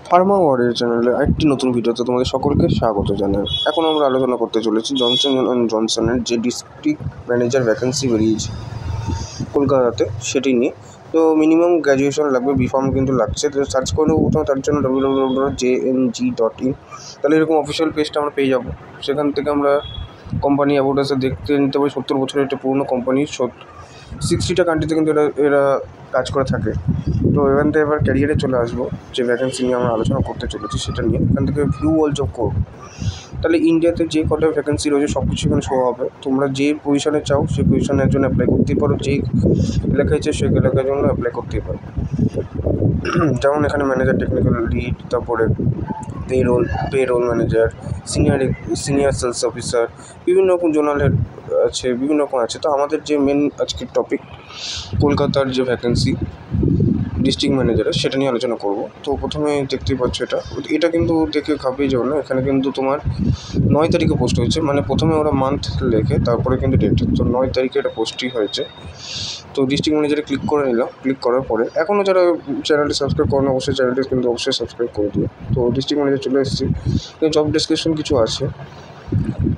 Pharma ওয়ার্ল্ডের চ্যানেলে একটি নতুন ভিডিওতে তোমাদের সকলকে স্বাগত জানাই। এখন আমরা আলোচনা করতে চলেছি জনসন অ্যান্ড জনসনের যে ডিস্ট্রিক্ট ম্যানেজার ভ্যাকেন্সি বেরিয়েছে কলকাতাতে সেটি নিয়ে। তো মিনিমাম গ্র্যাজুয়েশন লাগবে, বিফর্ম কিন্তু লাগছে। তো সার্চ করে নেবো প্রথমে, তার জন্য www.jng.in, তাহলে এরকম অফিসিয়াল পেজটা আমরা পেয়ে যাবো। সেখান থেকে আমরা কোম্পানি অ্যাবাউটাসে দেখতে নিতে পারি। 70 বছরের একটা পুরনো কোম্পানি, 60টা কান্ট্রিতে কিন্তু এরা কাজ করে থাকে। তো এখান থেকে এবার ক্যারিয়ারে চলে আসবো, যে ভ্যাকেন্সি নিয়ে আমরা আলোচনা করতে চলেছি সেটা নিয়ে। এখান থেকে ভিউ অল জব করবো, তাহলে ইন্ডিয়াতে যে কটা ভ্যাকেন্সি রয়েছে সব কিছু এখানে শো হবে। তোমরা যে পজিশনে চাও সেই পজিশনের জন্য অ্যাপ্লাই করতেই পারো, যে এলাকায় চাই সেই এলাকার জন্য অ্যাপ্লাই করতেই পারো। যেমন এখানে ম্যানেজার, টেকনিক্যাল লিড, তারপরে payroll manager, senior sales officer, বিভিন্ন রকম জোনালের আছে, বিভিন্ন রকম আছে। তো আমাদের যে মেন আজকের টপিক কলকাতার যে ভ্যাকেন্সি ডিস্ট্রিক্ট ম্যানেজারের, সেটা নিয়ে আলোচনা করব। তো প্রথমে দেখতেই পাচ্ছ এটা কিন্তু দেখে ঘাবড়িয়ে যাও না। এখানে কিন্তু তোমার 9 তারিখে পোস্ট হয়েছে, মানে প্রথমে ওরা মান্থ লেখে, তারপরে কিন্তু ডেট। তো 9 তারিখে এটা পোস্টই হয়েছে। তো ডিস্ট্রিক্ট ম্যানেজারে ক্লিক করে নিলাম। ক্লিক করার পরে এখনও যারা চ্যানেলটি সাবস্ক্রাইব করেন অবশ্যই চ্যানেলটি কিন্তু অবশ্যই সাবস্ক্রাইব করে দিও। তো ডিস্ট্রিক্ট ম্যানেজার চলে এসেছি। জব ডেসক্রিপশন কিছু আছে,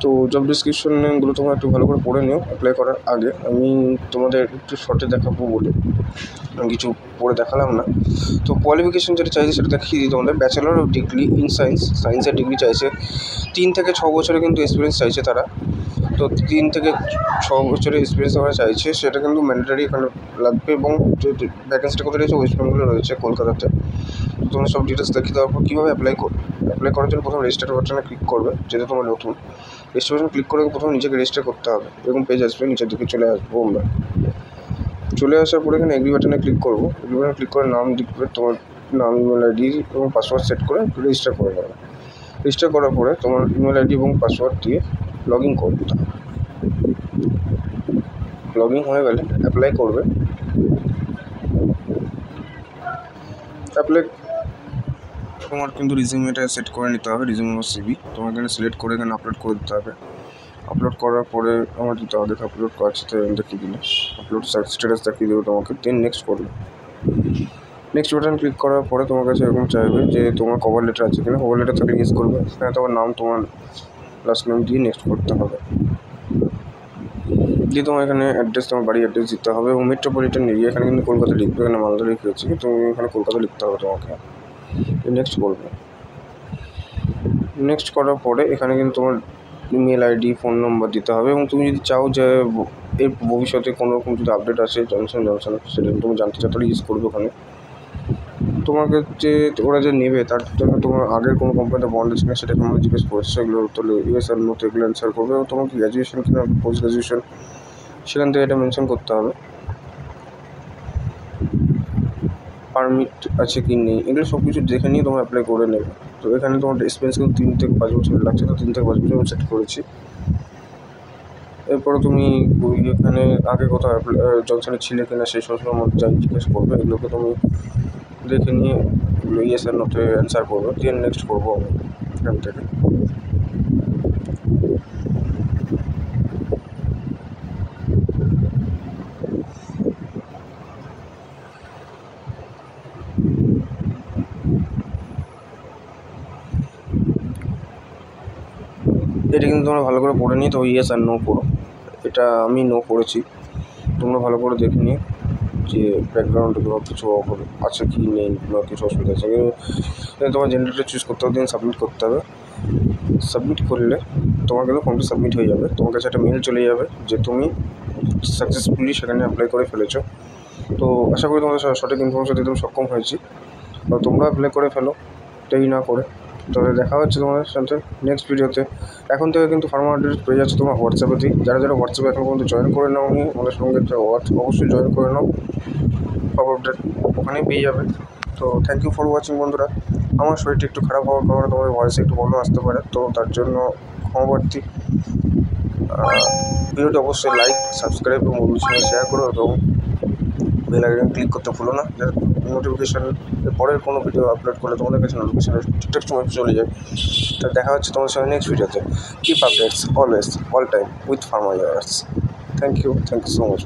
তো জব ডিসক্রিপশনগুলো তোমরা একটু ভালো করে পড়ে নিও অ্যাপ্লাই করার আগে। আমি তোমাদের একটু শর্টে দেখাবো বলে আমি কিছু পড়ে দেখালাম না। তো কোয়ালিফিকেশন যেটা চাইছে সেটা দেখিয়ে দিই তোমাদের। ব্যাচেলর অফ ডিগ্রি ইন সায়েন্সের ডিগ্রি চাইছে। 3 থেকে 6 বছরের কিন্তু এক্সপিরিয়েন্স চাইছে তারা। তো 3 থেকে 6 বছরের এক্সপিরিয়েন্স আমরা চাইছে, সেটা কিন্তু ম্যান্ডেটারি এখানে লাগবে। এবং যে ভ্যাকেন্সিটা কোথায় রয়েছে, ওয়েস্ট বেঙ্গলে রয়েছে, কলকাতাতে। তো তোমরা সব ডিটেলস দেখিয়ে দেওয়ার পর কীভাবে অ্যাপ্লাই করার জন্য প্রথমে রেজিস্টার বাটনে ক্লিক করবে, যেটা তোমার নতুন। রেজিস্ট্রেশন ক্লিক করে প্রথমে নিজেকে রেজিস্টার করতে হবে, এরকম পেজ আসবে, নিচের দিকে চলে আসবো আমরা। চলে আসার পরে এখানে এগ্রি বাটনে ক্লিক করবো। এগ্রি বাটনে ক্লিক করে নাম লিখবে, তোমার নাম, ইমেল আইডি এবং পাসওয়ার্ড সেট করে রেজিস্টার করে নেবে। রেজিস্টার করার পরে তোমার ইমেল আইডি এবং পাসওয়ার্ড দিয়ে লগ ইন করবে। লগ ইন হয়ে গেলে অ্যাপ্লাই করবে। তোমার কিন্তু রিজিউমেটা সেট করে নিতে হবে, রিজিউম বা সিভি তোমার এখানে সিলেক্ট করে এখানে আপলোড করে দিতে হবে। আপলোড করার পরে আমার দিতে হবে, আপলোড কাজ দেখিয়ে দিলে আপলোড স্ট্যাটাস দেখিয়ে দেবে তোমাকে। দেন নেক্সট করবে। নেক্সট বাটন ক্লিক করার পরে তোমার কাছে এরকম চাইবে যে তোমার কভার লেটার আছে কিনা। কভার লেটার থাকলে ইউজ করবে। এখানে তোমার নাম, তোমার লাস্ট নেম দিয়ে নেক্সট করতে হবে। দিয়ে তোমার এখানে অ্যাড্রেস, তোমার বাড়ির অ্যাড্রেস দিতে হবে। এবং মেট্রোপলিটন এরিয়া এখানে কিন্তু কলকাতা লিখবে, এখানে মালদা লিখেছি, তুমি এখানে কলকাতা লিখতে হবে তোমাকে। নেক্সট করবে। নেক্সট করার পরে এখানে কিন্তু তোমার ইমেল আইডি, ফোন নম্বর দিতে হবে। এবং তুমি যদি চাও যে এর ভবিষ্যতে কোনো রকম যদি আপডেট আসে জনসন সেটা তুমি জানতে চাও, তাহলে ইউজ করবে। ওখানে তোমাকে যে ওরা যে নেবে তার জন্য তোমার আগের কোনো কোম্পানিতে বন্ড আছে না সেটা তোমাকে জিজ্ঞেস করছে, সেগুলো তাহলে ইউএস আর নোতে এগুলো অ্যান্সার করবে। এবং তোমাকে গ্র্যাজুয়েশন কিনা পোস্ট গ্র্যাজুয়েশন সেখান থেকে এটা মেনশন করতে হবে। পারমিট আছে কি নেই এগুলো সব কিছু দেখে নিয়ে তোমরা অ্যাপ্লাই করে নেবে। তো এখানে তোমার এক্সপিরিয়েন্স কিন্তু 3 থেকে 5 বছর লাগছে, তো 3 থেকে 5 বছর আমি সেট করেছি। এরপরে তুমি এখানে আগে কোথাও জনসনে ছিলে কিনা সেই সমস্ত যা জিজ্ঞেস করবে, এগুলোকে তুমি দেখে নিয়ে এগুলো ইয়েস আর নোতে অ্যান্সার করবে। দিয়ে নেক্সট করবো আমি এখান থেকে। এটা কিন্তু তোমরা ভালো করে পড়ে নিয়ে তো ইয়েস আর নো করো। এটা আমি নো করেছি, তোমরা ভালো করে দেখে নিয়ে যে ব্যাকগ্রাউন্ডে কোনো কিছু আছে কি নেই, কোনো কিছু অসুবিধা আছে তোমার জেনারেটর চুজ করতে হবে। দিন সাবমিট করতে হবে। সাবমিট করলে তোমার কিন্তু ফর্মটি সাবমিট হয়ে যাবে। তোমার কাছে একটা মেল চলে যাবে যে তুমি সাকসেসফুলি সেখানে অ্যাপ্লাই করে ফেলেছো। তো আশা করি তোমাদের সঠিক ইনফরমেশন দিতে আমি সক্ষম হয়েছি। তো তোমরা অ্যাপ্লাই করে ফেলো দেরি না করে। তবে দেখা হচ্ছে তোমাদের সাথে নেক্সট ভিডিওতে। এখন থেকে কিন্তু ফার্মা আপডেট পেয়ে যাচ্ছে তোমার হোয়াটসঅ্যাপেতেই। যারা হোয়াটসঅ্যাপে এখন পর্যন্ত জয়েন করে নাও নি আমাদের সঙ্গে, অবশ্যই জয়েন করে নাও। সব আপডেট ওখানেই পেয়ে যাবে। তো থ্যাংক ইউ ফর ওয়াচিং বন্ধুরা। আমার শরীরটা একটু খারাপ হওয়ার কারণে তোমাদের ভয়েসে একটু প্রবলেম আসতে পারে, তো তার জন্য ক্ষমাপ্রার্থী। ভিডিওটি অবশ্যই লাইক, সাবস্ক্রাইব এবং বন্ধুদের সঙ্গে শেয়ার করো এবং বেল আইকন ক্লিক করতে ভুলো না, নোটিফিকেশান পরের কোনো ভিডিও আপলোড করলে তোমাদের কাছে নোটিফিকেশান ঠিকঠাক সময় চলে যায়। তা দেখা হচ্ছে তোমার সঙ্গে নেক্সট ভিডিওতে। Keep updates always all time with pharma years. Thank you so much.